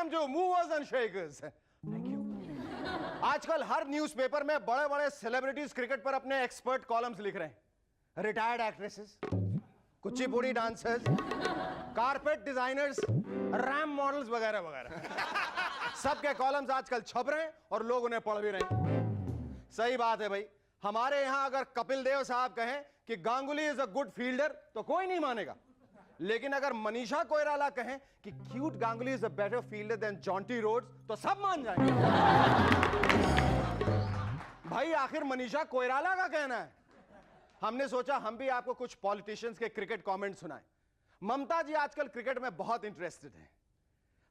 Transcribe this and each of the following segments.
Welcome to movers and shakers. Thank you. आजकल हर newspaper में बड़े बड़े सेलिब्रिटीज क्रिकेट पर अपने एक्सपर्ट कॉलम्स लिख रहे हैं। Retired actresses, Kuchipudi dancers, carpet designers, RAM models वगैरह वगैरह सबके कॉलम्स आजकल छप रहे हैं और लोग उन्हें पढ़ भी रहे हैं। सही बात है भाई, हमारे यहां अगर कपिल देव साहब कहें कि Ganguly is a good fielder तो कोई नहीं मानेगा, लेकिन अगर मनीषा कोइराला कहें कि cute Ganguly is a better fielder than Jonty Rhodes तो सब मान जाएंगे। भाई आखिर मनीषा कोइराला का कहना है। हमने सोचा हम भी आपको कुछ पॉलिटिशियंस के क्रिकेट कमेंट सुनाएं। ममता जी आजकल क्रिकेट में बहुत इंटरेस्टेड हैं।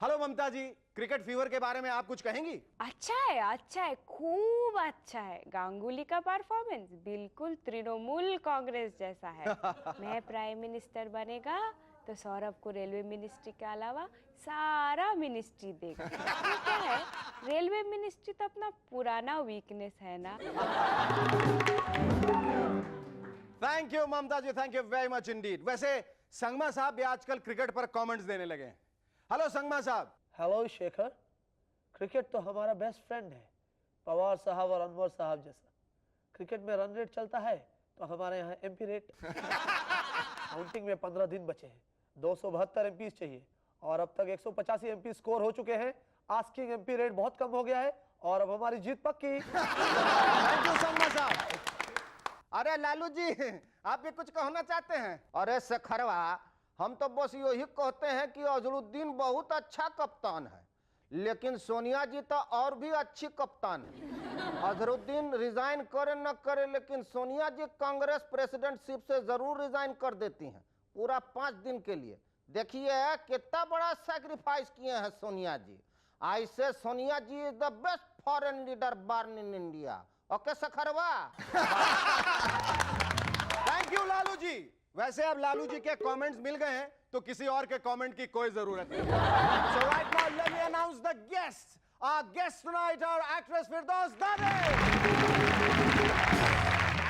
हेलो ममता जी, क्रिकेट फीवर के बारे में आप कुछ कहेंगी? अच्छा है, खूब अच्छा है। गांगुली का परफॉर्मेंस बिल्कुल तृणमूल कांग्रेस जैसा है। मैं प्राइम मिनिस्टर बनेगा तो सौरभ को रेलवे मिनिस्ट्री के अलावा सारा मिनिस्ट्री देगा। तो क्या है, रेलवे मिनिस्ट्री तो अपना पुराना वीकनेस है ना। Thank you Mamata ji, thank you very much indeed. वैसे संगमा साहब भी आजकल क्रिकेट पर कमेंट्स देने लगे हैं। हेलो संगमा साहब। हेलो शेखर, क्रिकेट तो हमारा बेस्ट फ्रेंड है, पवार साहब और अनवर साहब जैसा। क्रिकेट में रन रेट चलता है तो हमारे यहाँ एमपी रेट। काउंटिंग में 15 दिन बचे हैं, 272 एमपी चाहिए और अब तक 185 एमपी स्कोर हो चुके हैं। आस्किंग एमपी रेट बहुत कम हो गया है और अब हमारी जीत पक्की। थैंक यू संगमा साहब। अरे लालू जी, आप भी कुछ कहना चाहते हैं? अरे सखरवा, हम तो बस यही कहते हैं कि अजरुद्दीन बहुत अच्छा कप्तान है, लेकिन सोनिया जी तो और भी अच्छी कप्तान है। अजरुद्दीन रिजाइन करे न करे, लेकिन सोनिया जी कांग्रेस प्रेसिडेंटशिप से जरूर रिजाइन कर देती हैं, पूरा 5 दिन के लिए। देखिए कितना बड़ा सैक्रिफाइस किए हैं सोनिया जी। ऐसे Sonia ji is the best foreign leader born in India. Okay सखरवा। Thank you Lalu ji. वैसे अब लालू जी के कमेंट्स मिल गए हैं तो किसी और के कमेंट की कोई जरूरत नहीं। So right now let me announce the guests. Our guests tonight are actress Firdaus Dade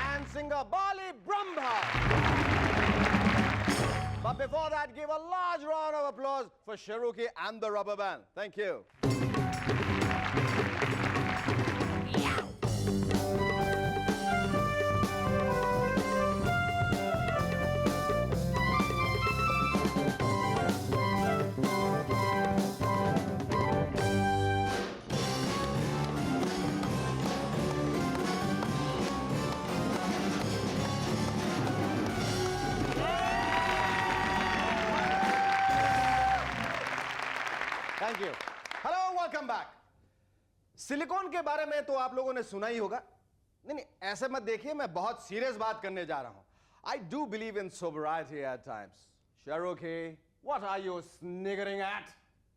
and singer Bali Brahma. But before that, give a large round of applause for Sharuki and the Rubber Band. Thank you. Thank you. Hello, welcome back. Silicon के बारे में तो आप लोगों ने सुना ही होगा। नहीं, ऐसे मत देखिए, मैं बहुत सीरियस बात करने जा रहा हूं। I do believe in sobriety at times. शाहरुखी, what are you sniggering at?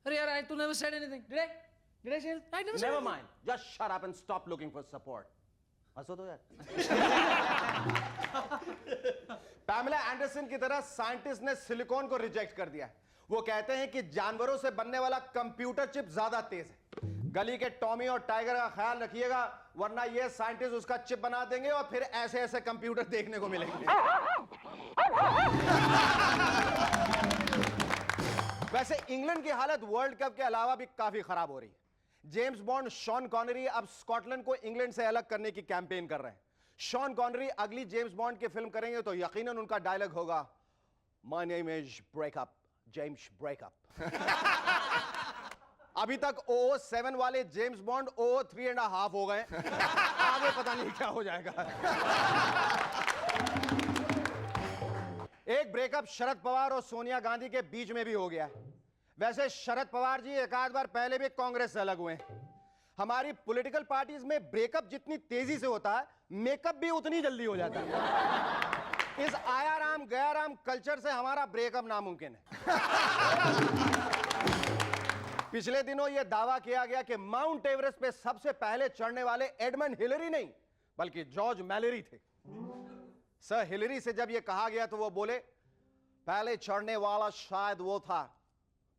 अरे यार, I never said anything. Did I? Did I say it? I never said Never anything. mind. Just shut up and stop looking for support. हंसो तो यार। Pamela Anderson की तरह scientist ने silicon को reject कर दिया है। वो कहते हैं कि जानवरों से बनने वाला कंप्यूटर चिप ज्यादा तेज है। गली के टॉमी और टाइगर का ख्याल रखिएगा, वरना ये साइंटिस्ट उसका चिप बना देंगे और फिर ऐसे ऐसे कंप्यूटर देखने को मिलेंगे। वैसे इंग्लैंड की हालत वर्ल्ड कप के अलावा भी काफी खराब हो रही है। जेम्स बॉन्ड शॉन कॉनरी अब स्कॉटलैंड को इंग्लैंड से अलग करने की कैंपेन कर रहे हैं। शॉन कॉनरी अगली जेम्स बॉन्ड की फिल्म करेंगे तो यकीनन उनका डायलॉग होगा, my name is breakup, James breakup. अभी तक 007 वाले जेम्स बॉन्ड 003.5 हो गए। आगे पता नहीं क्या हो जाएगा। एक ब्रेकअप शरद पवार और सोनिया गांधी के बीच में भी हो गया है। वैसे शरद पवार जी एक आध बार पहले भी कांग्रेस से अलग हुए हैं। हमारी पॉलिटिकल पार्टीज में ब्रेकअप जितनी तेजी से होता है, मेकअप भी उतनी जल्दी हो जाता है। इस आया राम गया राम कल्चर से हमारा ब्रेकअप नामुमकिन है। पिछले दिनों यह दावा किया गया कि माउंट एवरेस्ट पे सबसे पहले चढ़ने वाले एडमंड हिलरी नहीं बल्कि जॉर्ज मैलेरी थे। सर हिलरी से जब यह कहा गया तो वो बोले, पहले चढ़ने वाला शायद वो था,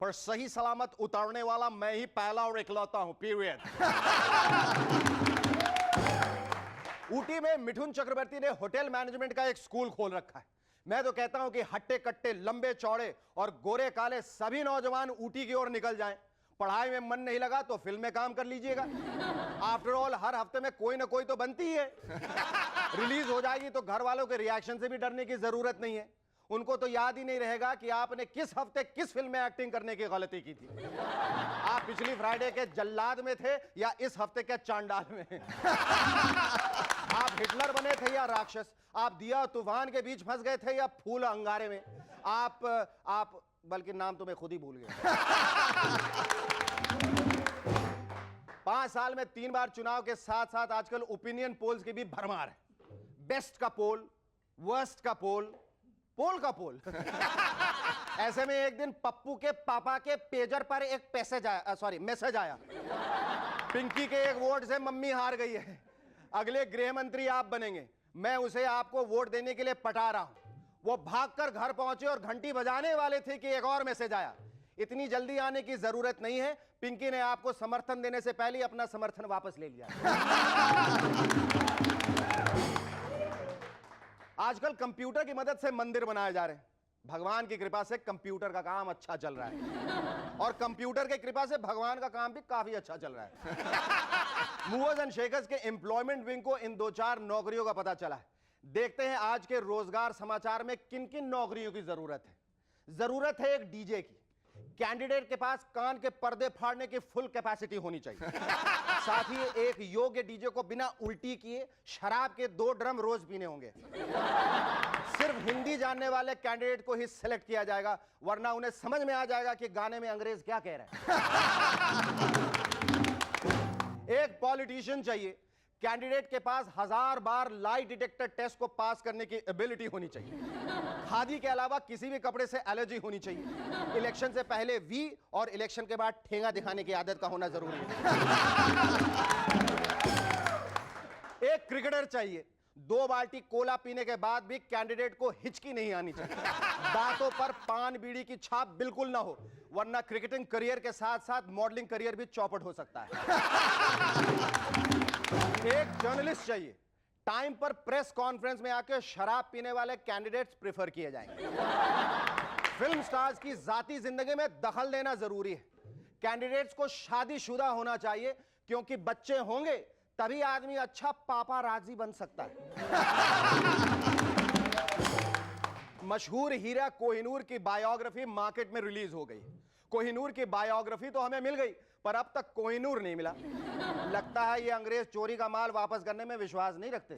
पर सही सलामत उतरने वाला मैं ही पहला और इकलौता हूं, पीरियड। ऊटी में मिठुन चक्रवर्ती ने होटल मैनेजमेंट का एक स्कूल खोल रखा है। मैं तो कहता हूं कि हट्टे कट्टे, लंबे चौड़े और गोरे काले सभी नौजवान ऊटी की ओर निकल जाएं। पढ़ाई में मन नहीं लगा तो फिल्म में काम कर लीजिएगा। आफ्टर ऑल हर हफ्ते में कोई ना कोई तो बनती ही है। रिलीज हो जाएगी तो घर वालों के रिएक्शन से भी डरने की जरूरत नहीं है। उनको तो याद ही नहीं रहेगा कि आपने किस हफ्ते किस फिल्म में एक्टिंग करने की गलती की थी। आप पिछली फ्राइडे के जल्लाद में थे या इस हफ्ते के चांडाल में। आप हिटलर बने थे या राक्षस, आप दिया तूफान के बीच फंस गए थे या फूल अंगारे में। आप बल्कि नाम तो मैं खुद ही भूल गया। 5 साल में 3 बार चुनाव के साथ साथ आजकल ओपिनियन पोल्स की भी भरमार है। बेस्ट का पोल, वर्स्ट का पोल, पोल का पोल। ऐसे में एक दिन पप्पू के पापा के पेजर पर एक मैसेज आया। पिंकी के एक वोट से मम्मी हार गई है, अगले गृह मंत्री आप बनेंगे, मैं उसे आपको वोट देने के लिए पटा रहा हूं। वो भागकर घर पहुंचे और घंटी बजाने वाले थे कि एक और मैसेज आया। इतनी जल्दी आने की जरूरत नहीं है, पिंकी ने आपको समर्थन देने से पहले अपना समर्थन वापस ले लिया। आजकल कंप्यूटर की मदद से मंदिर बनाए जा रहे हैं। भगवान की कृपा से कंप्यूटर का काम अच्छा चल रहा है और कंप्यूटर की कृपा से भगवान का काम भी काफी अच्छा चल रहा है। मूवर्स एंड शेकर्स के एम्प्लॉयमेंट विंग को इन 2-4 नौकरियों का पता चला है। देखते हैं आज के रोजगार समाचार में किन किन नौकरियों की जरूरत है। जरूरत है एक डीजे की। कैंडिडेट के पास कान के पर्दे फाड़ने की फुल कैपेसिटी होनी चाहिए। साथ ही एक योग्य डीजे को बिना उल्टी किए शराब के 2 ड्रम रोज पीने होंगे। सिर्फ हिंदी जानने वाले कैंडिडेट को ही सिलेक्ट किया जाएगा, वरना उन्हें समझ में आ जाएगा कि गाने में अंग्रेज क्या कह रहे हैं। एक पॉलिटिशियन चाहिए। कैंडिडेट के पास 1000 बार लाई डिटेक्टर टेस्ट को पास करने की एबिलिटी होनी चाहिए। खादी के अलावा किसी भी कपड़े से एलर्जी होनी चाहिए। इलेक्शन से पहले वी और इलेक्शन के बाद ठेंगा दिखाने की आदत का होना जरूरी है। एक क्रिकेटर चाहिए। 2 बाल्टी कोला पीने के बाद भी कैंडिडेट को हिचकी नहीं आनी चाहिए। दांतों पर पान बीड़ी की छाप बिल्कुल ना हो, वरना क्रिकेटिंग करियर के साथ साथ मॉडलिंग करियर भी चौपट हो सकता है। एक जर्नलिस्ट चाहिए। टाइम पर प्रेस कॉन्फ्रेंस में आकर शराब पीने वाले कैंडिडेट्स प्रेफर किए जाएंगे। फिल्म स्टार्स की जाती जिंदगी में दखल देना जरूरी है। कैंडिडेट्स को शादीशुदा होना चाहिए, क्योंकि बच्चे होंगे तभी आदमी अच्छा पापा राजी बन सकता है। मशहूर हीरा कोहिनूर की बायोग्राफी मार्केट में रिलीज हो गई। कोहिनूर की बायोग्राफी तो हमें मिल गई, पर अब तक कोहिनूर नहीं मिला। लगता है ये अंग्रेज चोरी का माल वापस करने में विश्वास नहीं रखते।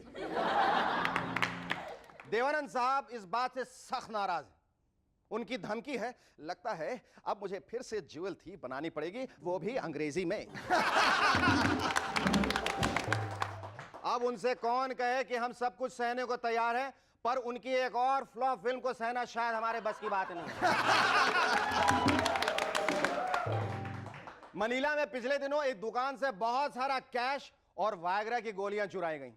देवानंद साहब इस बात से सख्त नाराज हैं। उनकी धमकी है, लगता है अब मुझे फिर से ज्वेल थी बनानी पड़ेगी, वो भी अंग्रेजी में। अब उनसे कौन कहे कि हम सब कुछ सहने को तैयार हैं, पर उनकी एक और फ्लॉप फिल्म को सहना शायद हमारे बस की बात नहीं है। मनीला में पिछले दिनों एक दुकान से बहुत सारा कैश और वायग्रा की गोलियां चुराई गईं।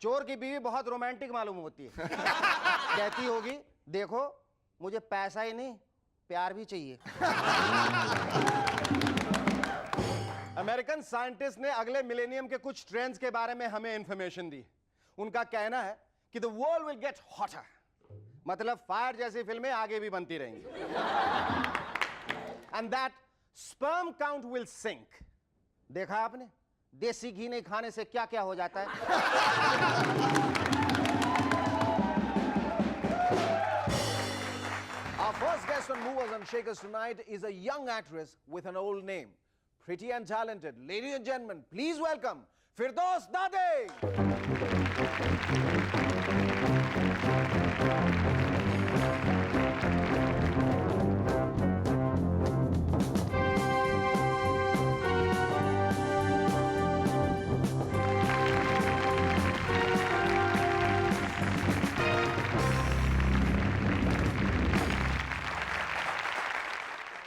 चोर की बीवी बहुत रोमांटिक मालूम होती है। कहती होगी, देखो मुझे पैसा ही नहीं प्यार भी चाहिए। अमेरिकन साइंटिस्ट ने अगले मिलेनियम के कुछ ट्रेंड्स के बारे में हमें इंफॉर्मेशन दी। उनका कहना है कि the world will get hotter, मतलब फायर जैसी फिल्में आगे भी बनती रहेंगी। And that sperm count will sink. देखा आपने देसी घी नहीं खाने से क्या क्या हो जाता है। Our first guest on Movers and Shakers tonight is a young actress with an old name. Pretty and talented. Ladies and gentlemen, please welcome Firdaus Dade.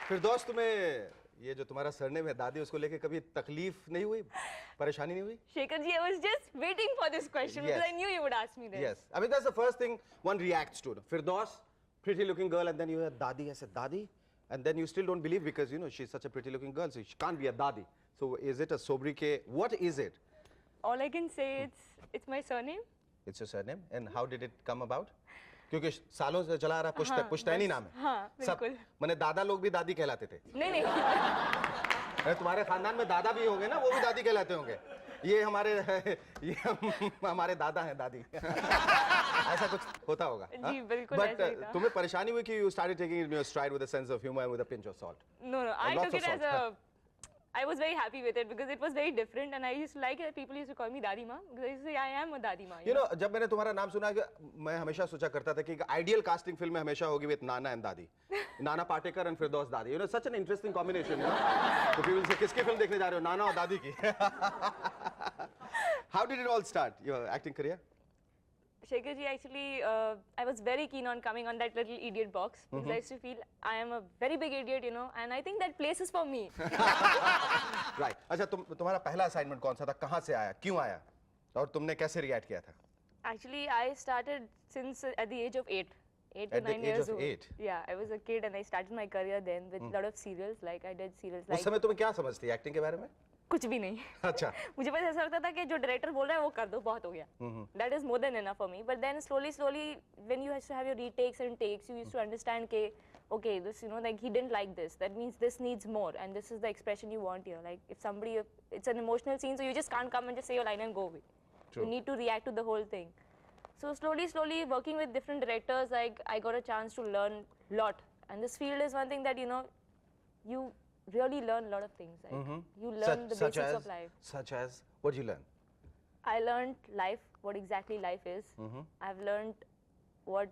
फिरदौस, तुम्हें ये जो तुम्हारा सरनेम है दादी, उसको लेके कभी तकलीफ नहीं हुई, परेशानी नहीं हुई? Shekhar ji, I was just waiting for this question because I knew you would ask me this. Yes. I mean, that's the first thing one reacts to. Firdaus, pretty looking girl, and then you hear Dadi. I said, Dadi? And then you still don't believe because, you know, she's such a pretty looking girl, so she can't be a Dadi. So is it a sobriquet? What is it? All I can say it's my surname. It's your surname. And how did it come about? क्योंकि सालों से चला आ रहा पुश्तैनी नाम है। हाँ, सब बिल्कुल। मैंने दादा लोग भी दादी कहलाते थे। नहीं नहीं अरे तुम्हारे खानदान में दादा भी होंगे ना, वो भी दादी कहलाते होंगे। ये हमारे दादा हैं, दादी। ऐसा कुछ होता होगा। जी, बिल्कुल बट ऐसा ही था। तुम्हें परेशानी हुई कि you started taking it in your stride with a sense of humor and with a pinch of salt. No, I lots took of it as salt. I was very happy with it because it was very different, and I used to like it. People used to call me Dadi Ma because I used to say I am a Dadi Ma. You know, जब मैंने तुम्हारा नाम सुना कि मैं हमेशा सोचा करता था कि आइडियल कास्टिंग फिल्म में हमेशा होगी विद नाना एंड दादी, नाना पाटेकर एंड फिरदौस दादी। You know, such an interesting combination. You know? तो people say किसकी फिल्म देखने जा रहे हो, नाना और दादी की? How did it all start, your acting career? Shekhar ji, actually, I was very keen on coming on that little idiot box because I used to feel I am a very big idiot, you know, and I think that place is for me. Right. अच्छा, तुम्हारा पहला assignment कौन सा था, कहाँ से आया, क्यों आया, और तुमने कैसे रिएक्ट किया था? Actually, I started since at the age of 8 to At the 9 age years of old. 8? Yeah, I was a kid and I started my career then with a lot of serials. Like I did serials उस like समय तुम्हें क्या समझती acting के बारे में? कुछ भी नहीं. अच्छा. मुझे बस ऐसा लगता था कि जो डायरेक्टर बोल रहा है वो कर दो, बहुत हो गया. That is more than enough for me. But then slowly, when you used to have your retakes and takes, you used to understand कि okay, this, you know, like he didn't like this. That means this needs more, and this is the expression you want here. Like if somebody, it's an emotional scene, so you just can't come and just say your line and go away. True. You need to react to the whole thing. So slowly, working with different directors, like I got a chance to learn a lot. And this field is one thing that, you know, you really learn a lot of things. Like you learn the basics of life. Such as, what did you learn? I learned life, what exactly life is. I've learned what,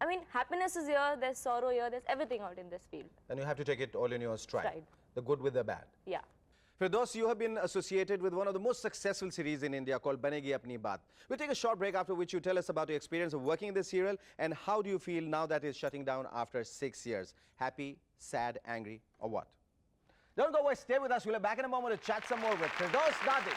I mean, happiness is here, there's sorrow here, there's everything out in this field. And you have to take it all in your stride. Stride. The good with the bad. Yeah. Firdaus, you have been associated with one of the most successful series in India called Banegi Apni Baat. We'll take a short break, after which you tell us about your experience of working in this serial and how do you feel now that it's shutting down after 6 years. Happy, sad, angry, or what? Don't go away, stay with us. We'll be back in a moment to chat some more with Firdaus Dadi.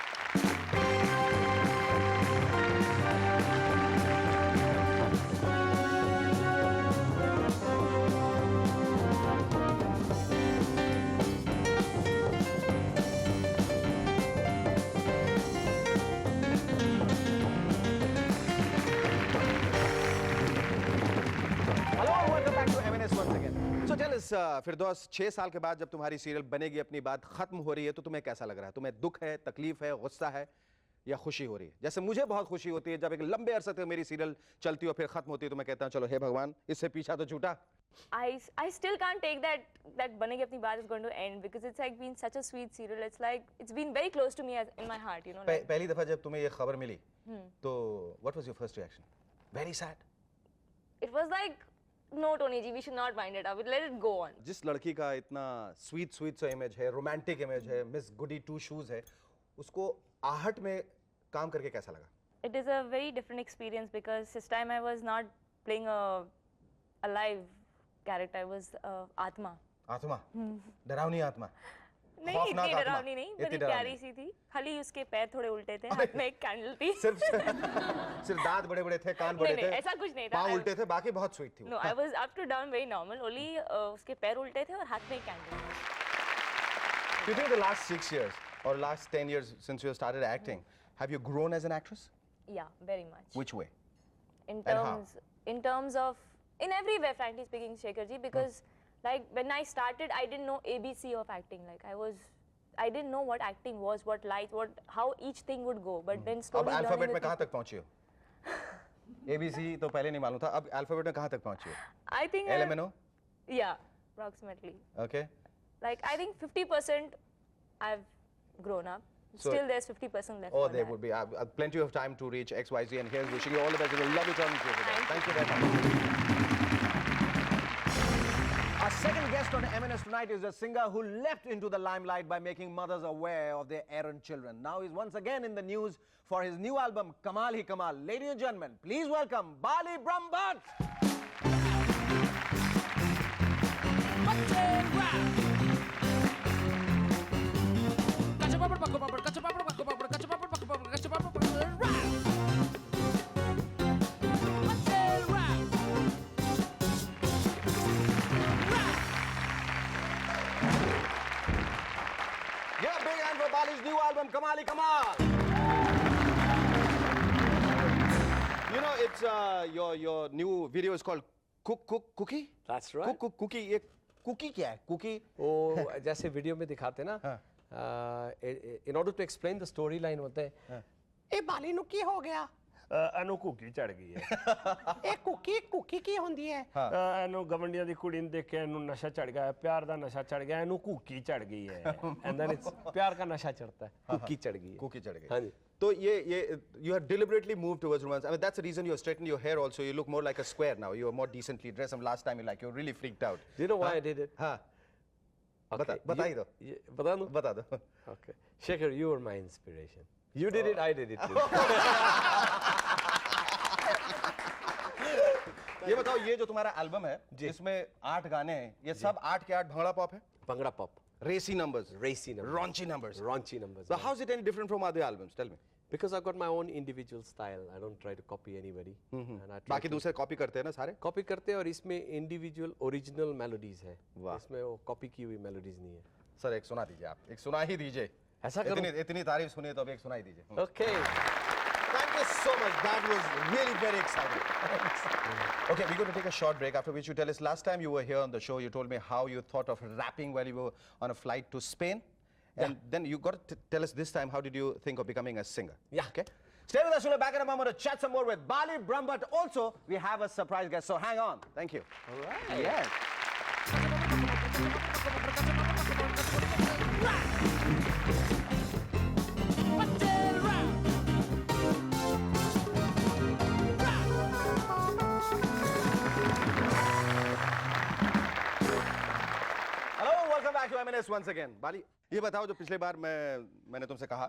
फिरदौस, 6 साल के बाद जब तुम्हारी serial बनेगी अपनी बात खत्म हो रही है तो तुम्हें कैसा लग रहा है? तुम्हें दुख है, तकलीफ है, गुस्सा है या खुशी हो रही है? जैसे मुझे बहुत खुशी होती है जब एक लंबे अरसे तक मेरी सीरियल चलती है और फिर खत्म होती है तो मैं कहता हूँ चलो हे भगवान, इससे पीछा तो छूटा. I still can't take that Banegi Apni Baat is going to end because it's like been such a sweet serial. It's like it's been very close to me as in my heart, you know. Like, पहली दफा जब तुम्हें ये खबर मिली तो what was your first reaction? Very sad. it was like, no Tony ji, we should not wind it up. Let it go on. जिस लड़की का इतना स्वीट सा इमेज है, रोमांटिक इमेज है, मिस गुडी टू शूज है, उसको आहट में काम करके कैसा लगा? It is a very different experience because this time I was not playing a live character. I was Atma. आत्मा, डरावनी आत्मा. नहीं, खौफनाक इतनी आत्मा. डरावनी नहीं, इतनी बड़ी डरावनी. प्यारी सी थी. खाली उसके पैर थोड़े उल्टे थे, हाथ में एक कैंडल थी. सिर्फ दांत बड़े थे, कान बड़े नहीं, थे, ऐसा कुछ नहीं था. पाँव उल्टे थे, बाकी बहुत स्वीट थी वो. No, I was up to down very normal. Only उसके पैर उल्टे थे और हाथ में एक कैंडल थी. Do you think the last 6 years or last 10 years since you started acting, have you grown as an actress? Yeah, very much. Which way? in And how? terms of in every way, frankly speaking, Shekhar ji, because like when I started I didn't know ABC of acting. Like I didn't know what acting was, what light, how each thing would go, but then अब slowly alphabet learning में with कहाँ तक पहुँची हो? ABC तो पहले नहीं मालूम था, अब अल्फाबेट में कहाँ तक पहुँची हो? I think LMNO? yeah, approximately. Okay. Like I think 50% I've grown up. So- Still there's 50% left. Oh, for there that. would be plenty of time to reach XYZ, and here's wishing you all the best. It was lovely talking to you. Thank Thank you very much. Our second guest on MNS tonight is a singer who leapt into the limelight by making mothers aware of their errant children. Now he's once again in the news for his new album, Kamal Hi Kamal. Ladies and gentlemen, please welcome Bali Brahmbhatt. Give a big hand for Bali's new album, Kamal Hi Kamal. You You know, it's your new video is called Cookie. That's right. Cookie. ये cookie क्या है? Cookie. वो जैसे video में दिखाते ना, in order to explain the storyline होते हैं, ए बाली नु की हो गया? ਇਹਨੂੰ ਕੁੱਕੀ ਚੜ ਗਈ ਹੈ ए कुकी की होंदी है? ਇਹਨੂੰ ਗਵੰਡੀਆਂ ਦੀ ਕੁੜੀ ਨੂੰ ਦੇਖ ਕੇ ਇਹਨੂੰ ਨਸ਼ਾ ਚੜ ਗਿਆ ਪਿਆਰ ਦਾ ਨਸ਼ਾ ਚੜ ਗਿਆ ਇਹਨੂੰ ਕੁੱਕੀ ਚੜ ਗਈ ਹੈ And then it's प्यार का नशा चढ़ता है, कुकी चढ़ गई है. Cookie चढ़ गई. हाँ जी. तो ये you have deliberately moved towards romance. I mean, that's the reason you straightened your hair also. You look more like a square now. You are more decently dressed. And last time you were really freaked out. Do you know why I did it? हाँ. Okay. बताइए दो. बता दूं? बता दो. Okay. Shekhar, you were my inspiration. You did it, I did it too. ये बताओ, ये जो तुम्हारा एल्बम है, इसमें 8 गाने हैं, ये सब 8 के 8 भंगड़ा पॉप है? Bhangra pop. Racy numbers. Racy numbers. Raunchy numbers. Raunchy numbers. So yeah. how is it any different from other albums? Tell me. Because I've got my own individual style. I don't try to copy anybody. And I try बाकी to दूसरे copy करते हैं ना सारे? copy करते हैं और इसमें individual original melodies है. वाह. इसमें वो copy की हुई melodies नहीं है. सर एक सुना दीजिए आप. एक सुना ही दीजिए. ऐसा करूं? इतनी तारीफ सुनी तो अब एक सुना ही दीजिए. Okay. Thank you so much. That was really very exciting. Okay, we're going to take a short break, after which you tell us last time you were here on the show, you told me how you thought of rapping while you were on a flight to Spain. And then you got to tell us this time, how did you think of becoming a singer? Yeah. Okay. Stay with us, we'll be back in a moment to chat some more with Bali Brahm, but also we have a surprise guest, so hang on. Thank you. All right. Yes. Hello, welcome back to M&S once again. बाली, ये बताओ, जो पिछले बार मैंने तुमसे कहा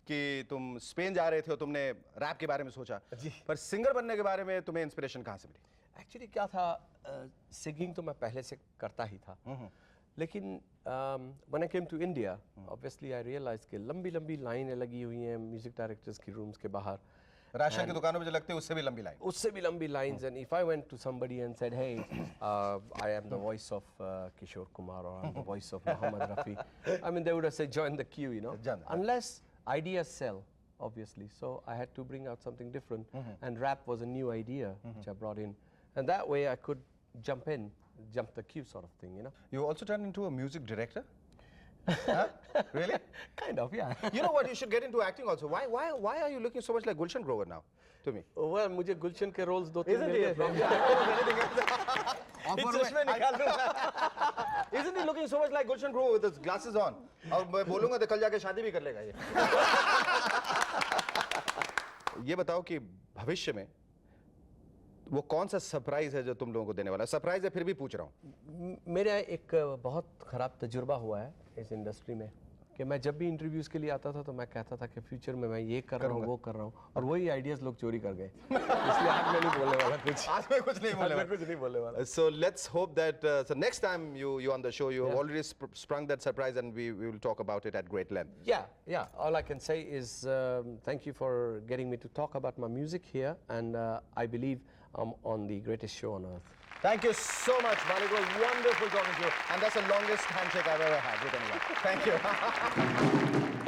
कि तुम Spain जा रहे थे और तुमने रैप के बारे में सोचा, पर सिंगर बनने के बारे में तुम्हें इंस्पिरेशन कहाँ से मिली? Actually क्या था, सिंगिंग तो मैं पहले से करता ही था. लेकिन when I came to India, obviously I realized कि लंबी लाइनें लगी हुई हैं म्यूजिक डायरेक्टर्स की रूम्स के बाहर. राशन की दुकानों में जो लगते हैं उससे भी लंबी लाइन. उससे भी लंबी lines, and if I went to somebody and said, hey, I am the voice of Kishore Kumar or I'm the voice of Muhammad Rafi, I mean, they would have said, join the queue, you know. Unless ideas sell, obviously. So I had to bring out something different, and rap was a new idea which I brought in. And that way I could jump the queue sort of thing, you know. You also turned into a music director? Huh? Really? Kind of, yeah. You know what? You should get into acting also. Why are you looking so much like Gulshan Grover now? To me. Well, मुझे गुलशन के roles 2-3 Isn't mill he? गए. Isn't he looking so much like Gulshan Grover with his glasses on? और मैं बोलूँगा तो कल जाके शादी भी कर लेगा ये. ये बताओ कि भविष्य में वो कौन सा सरप्राइज है जो तुम लोगों को देने वाला है? सरप्राइज है फिर भी पूछ रहा हूँ. मेरा एक बहुत ख़राब तजुर्बा हुआ है इस इंडस्ट्री में कि मैं जब भी इंटरव्यूज़ के लिए आता था तो मैं कहता था कि फ्यूचर में मैं ये कर रहा हूँ वो कर रहा हूँ, और वही आइडियाज़ लोग चोरी कर गए. इसलिए आज मैं नहीं बोलने वाला कुछ. आज मैं कुछ नहीं बोलने वाला. कुछ नहीं बोलने वाला. So let's hope that so next time you on the show, you have already sprung that surprise, and we will talk about it at great length. Yeah. All I can say is thank you for getting me to talk about my music here, and I believe I'm on the greatest show on earth. Thank you so much, Bali. It was wonderful talking to you, and that's the longest handshake I've ever had with anyone. Thank you.